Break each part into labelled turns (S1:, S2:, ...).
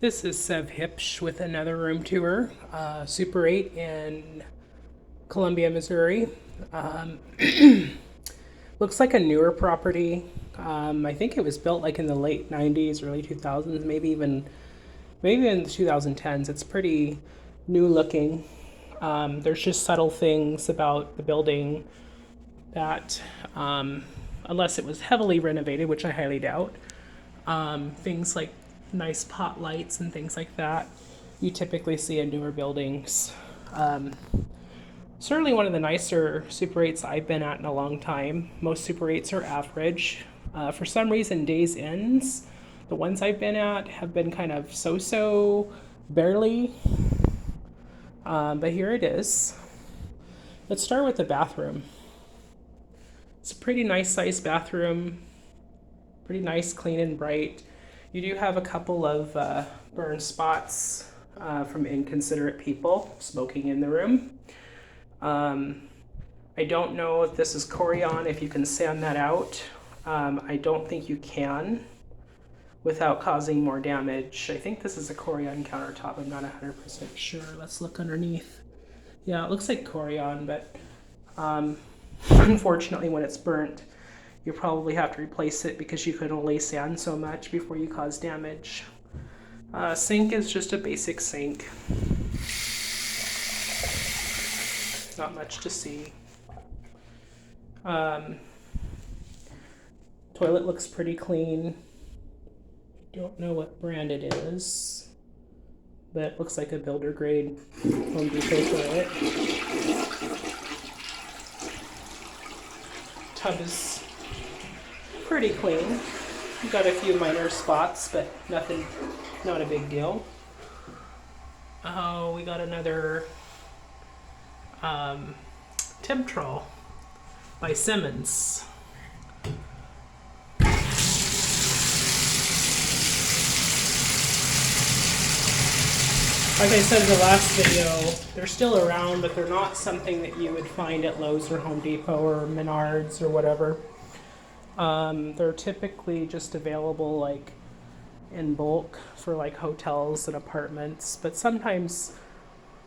S1: This is Sev Hipsch with another room tour, Super 8 in Columbia, Missouri. Um, Looks like a newer property. I think it was built like in the late 90s, early 2000s, maybe in the 2010s. It's pretty new looking. There's just subtle things about the building that, unless it was heavily renovated, which I highly doubt, things like nice pot lights and things like that you typically see in newer buildings. Certainly one of the nicer Super 8s I've been at in a long time. Most Super 8s are average. For some reason, Days Inns, the ones I've been at, have been kind of so-so, barely. But here it is. Let's start with the bathroom. It's a pretty nice sized bathroom, pretty nice, clean and bright. You do have a couple of burn spots from inconsiderate people smoking in the room. I don't know if this is Corian, if you can sand that out. I don't think you can without causing more damage. I think this is a Corian countertop. I'm not 100% sure. Let's look underneath. Yeah, it looks like Corian, but unfortunately when it's burnt, you probably have to replace it because you can only sand so much before you cause damage. Sink is just a basic sink. Not much to see. Toilet looks pretty clean. Don't know what brand it is, but it looks like a builder grade Home Depot toilet. Tub is pretty clean. Got a few minor spots, but nothing, not a big deal. Oh, we got another Temptrol by Simmons. Like I said in the last video, they're still around, but they're not something that you would find at Lowe's or Home Depot or Menards or whatever. They're typically just available like in bulk for like hotels and apartments, but sometimes,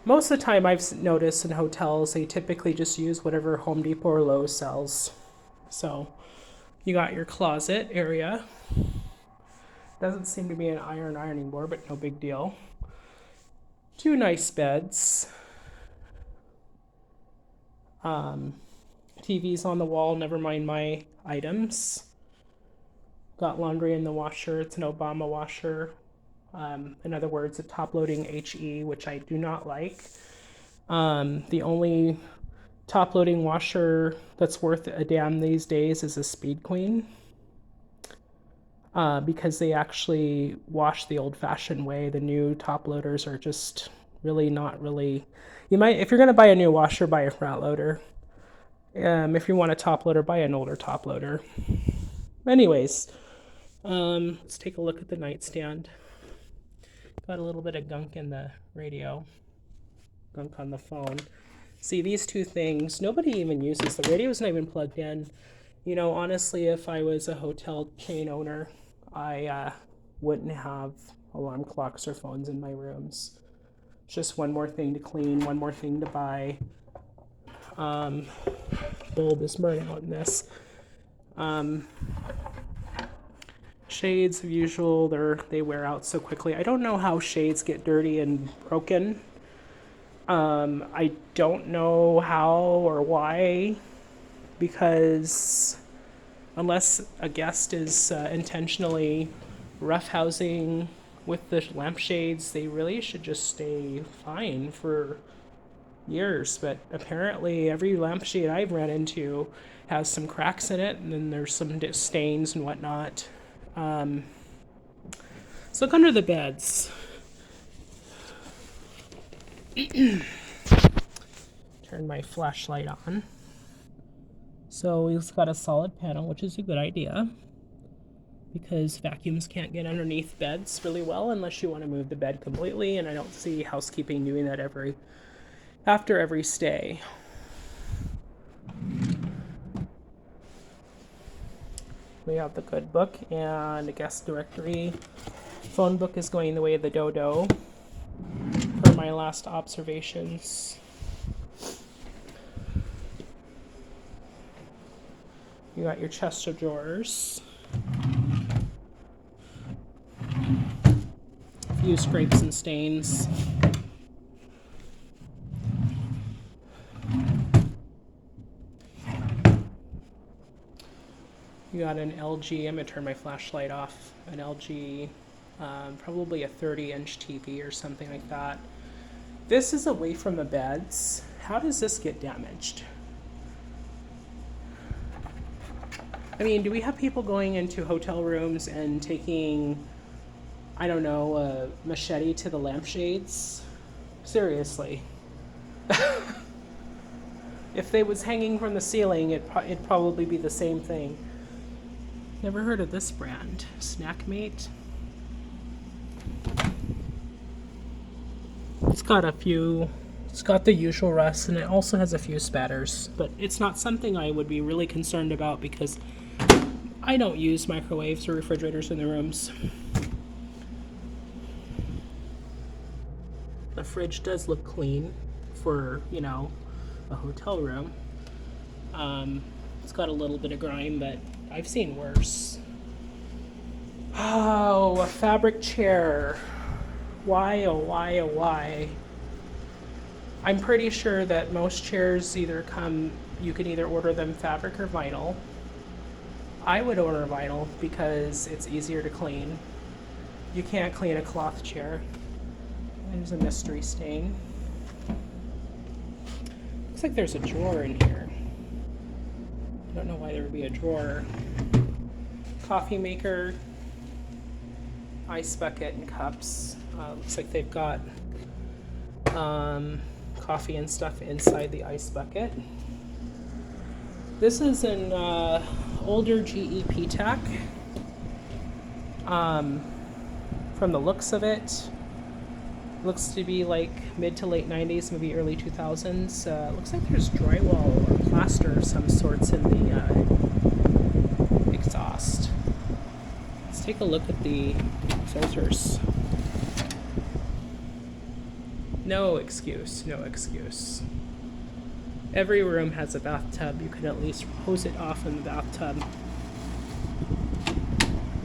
S1: most of the time I've noticed in hotels, they typically just use whatever Home Depot or Lowe's sells. So you got your closet area. Doesn't seem to be an ironing board, but no big deal. Two nice beds. TVs on the wall, never mind my items. Got laundry in the washer. It's an Obama washer. In other words, a top-loading HE, which I do not like. The only top-loading washer that's worth a damn these days is a Speed Queen. Because they actually wash the old-fashioned way. The new top loaders are just really not really. You might, if you're going to buy a new washer, buy a front loader. If you want a top loader, buy an older top loader. Anyways, let's take a look at the nightstand. Got a little bit of gunk in the radio, gunk on the phone. See, these two things, nobody even uses. The radio's not even plugged in. You know, honestly, if I was a hotel chain owner, I wouldn't have alarm clocks or phones in my rooms. It's just one more thing to clean, one more thing to buy. Bulb is burning out in this. Shades, of usual, they wear out so quickly. I don't know how shades get dirty and broken. I don't know how or why, because unless a guest is intentionally roughhousing with the lampshades, they really should just stay fine for years. But apparently every lampshade I've run into has some cracks in it, and then there's some stains and whatnot. Let's look under the beds. Turn my flashlight on. So we've got a solid panel, which is a good idea, because vacuums can't get underneath beds really well unless you want to move the bed completely, and I don't see housekeeping doing that after every stay. We have the good book and a guest directory Phone book is going the way of the dodo per my last observations. You got your chest of drawers. A few scrapes and stains. You got an LG, I'm gonna turn my flashlight off, an LG, probably a 30-inch TV or something like that. This is away from the beds. How does this get damaged? I mean, do we have people going into hotel rooms and taking, I don't know, a machete to the lampshades? Seriously. If they was hanging from the ceiling, it'd probably be the same thing. Never heard of this brand. Snackmate. It's got the usual rust, and it also has a few spatters, but it's not something I would be really concerned about because I don't use microwaves or refrigerators in the rooms. The fridge does look clean for, a hotel room. It's got a little bit of grime, but I've seen worse. Oh, a fabric chair. Why, oh why, oh why? I'm pretty sure that most chairs you can either order them fabric or vinyl. I would order vinyl because it's easier to clean. You can't clean a cloth chair. There's a mystery stain. Looks like there's a drawer in here. I don't know why there would be a drawer. Coffee maker, ice bucket, and cups. Looks like they've got coffee and stuff inside the ice bucket. This is an older GE PTAC. From the looks of it, looks to be like mid to late 90s, maybe early 2000s. Looks like there's drywall or plaster of some sorts in the exhaust. Let's take a look at the filters. No excuse, no excuse. Every room has a bathtub. You can at least hose it off in the bathtub.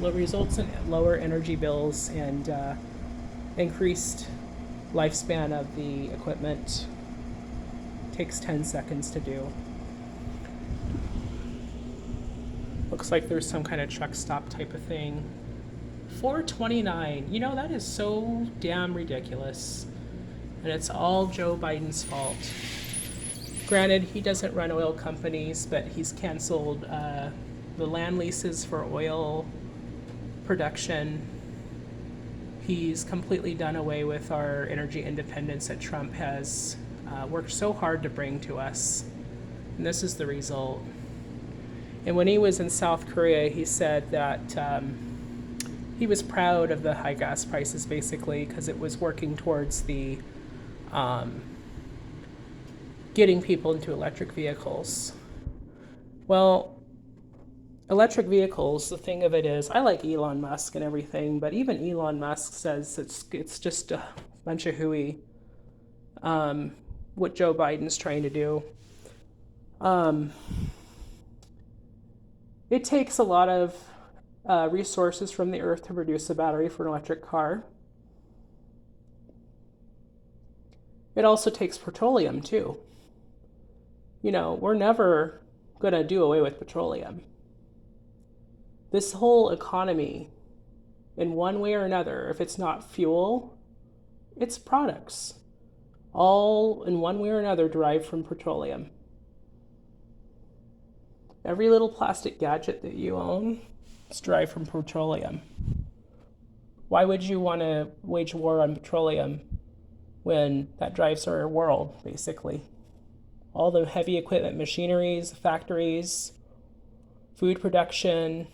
S1: It results in lower energy bills and increased lifespan of the equipment. Takes 10 seconds to do. Looks like there's some kind of truck stop type of thing. $4.29. That is so damn ridiculous. And it's all Joe Biden's fault. Granted, he doesn't run oil companies, but he's canceled the land leases for oil production. He's completely done away with our energy independence that Trump has worked so hard to bring to us. And this is the result. And when he was in South Korea, he said that he was proud of the high gas prices, basically, because it was working towards the getting people into electric vehicles. Well, electric vehicles, the thing of it is, I like Elon Musk and everything, but even Elon Musk says it's just a bunch of hooey, what Joe Biden's trying to do. It takes a lot of resources from the earth to produce a battery for an electric car. It also takes petroleum too. We're never going to do away with petroleum. This whole economy, in one way or another, if it's not fuel, it's products. All in one way or another derived from petroleum. Every little plastic gadget that you own is derived from petroleum. Why would you want to wage war on petroleum when that drives our world, basically? All the heavy equipment, machineries, factories, food production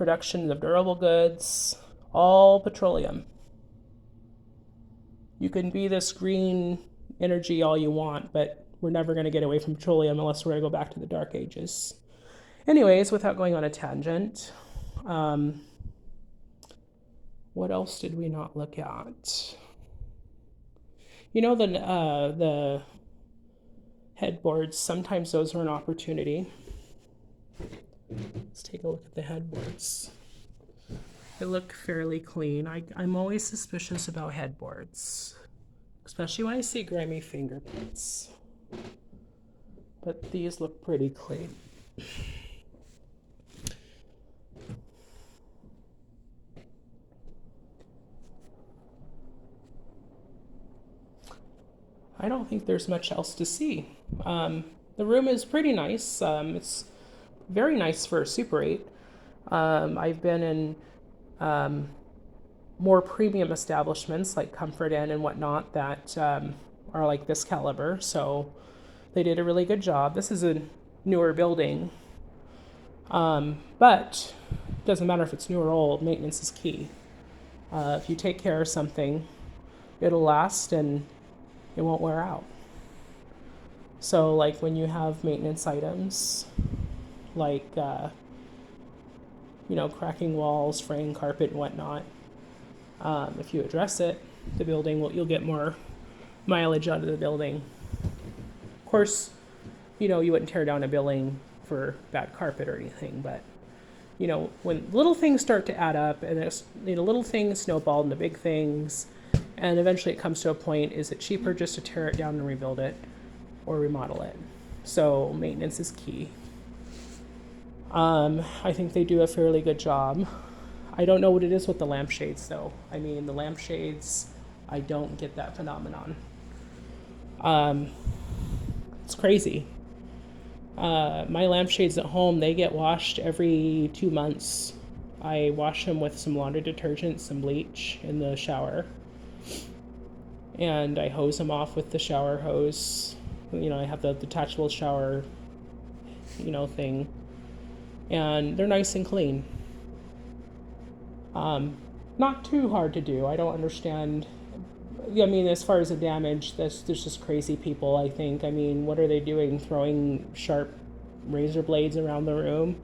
S1: of durable goods, all petroleum. You can be this green energy all you want, but we're never going to get away from petroleum unless we're going to go back to the dark ages. Anyways, without going on a tangent, What else did we not look at? You know, the headboards, sometimes those are an opportunity. Let's take a look at the headboards. They look fairly clean. I'm always suspicious about headboards, especially when I see grimy fingerprints. But these look pretty clean. I don't think there's much else to see. The room is pretty nice. It's very nice for a Super 8. I've been in more premium establishments like Comfort Inn and whatnot that are like this caliber, so they did a really good job. This is a newer building, but it doesn't matter if it's new or old, maintenance is key. If you take care of something, it'll last and it won't wear out. So, like when you have maintenance items, like cracking walls, fraying carpet, and whatnot, if you address it, the building you'll get more mileage out of the building. Of course, you wouldn't tear down a building for bad carpet or anything, but when little things start to add up, and little things snowball into big things, and eventually it comes to a point: is it cheaper just to tear it down and rebuild it, or remodel it? So maintenance is key. I think they do a fairly good job. I don't know what it is with the lampshades, though. I mean, the lampshades, I don't get that phenomenon. It's crazy. My lampshades at home, they get washed every 2 months. I wash them with some laundry detergent, some bleach in the shower, and I hose them off with the shower hose. I have the detachable shower, thing, and they're nice and clean. Not too hard to do. I don't understand. I mean, as far as the damage, there's just crazy people, I think. I mean, what are they doing? Throwing sharp razor blades around the room?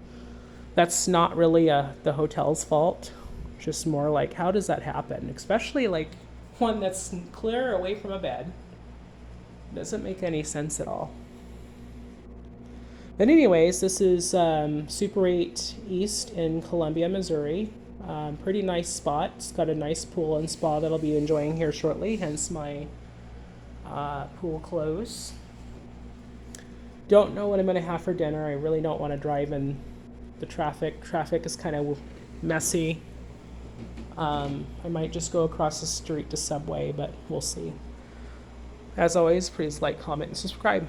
S1: That's not really the hotel's fault. Just more like, how does that happen? Especially like one that's clear away from a bed. Doesn't make any sense at all. But anyways, this is Super 8 East in Columbia, Missouri. Pretty nice spot. It's got a nice pool and spa that I'll be enjoying here shortly, hence my pool clothes. Don't know what I'm going to have for dinner. I really don't want to drive in the traffic. Traffic is kind of messy. I might just go across the street to Subway, but we'll see. As always, please like, comment, and subscribe.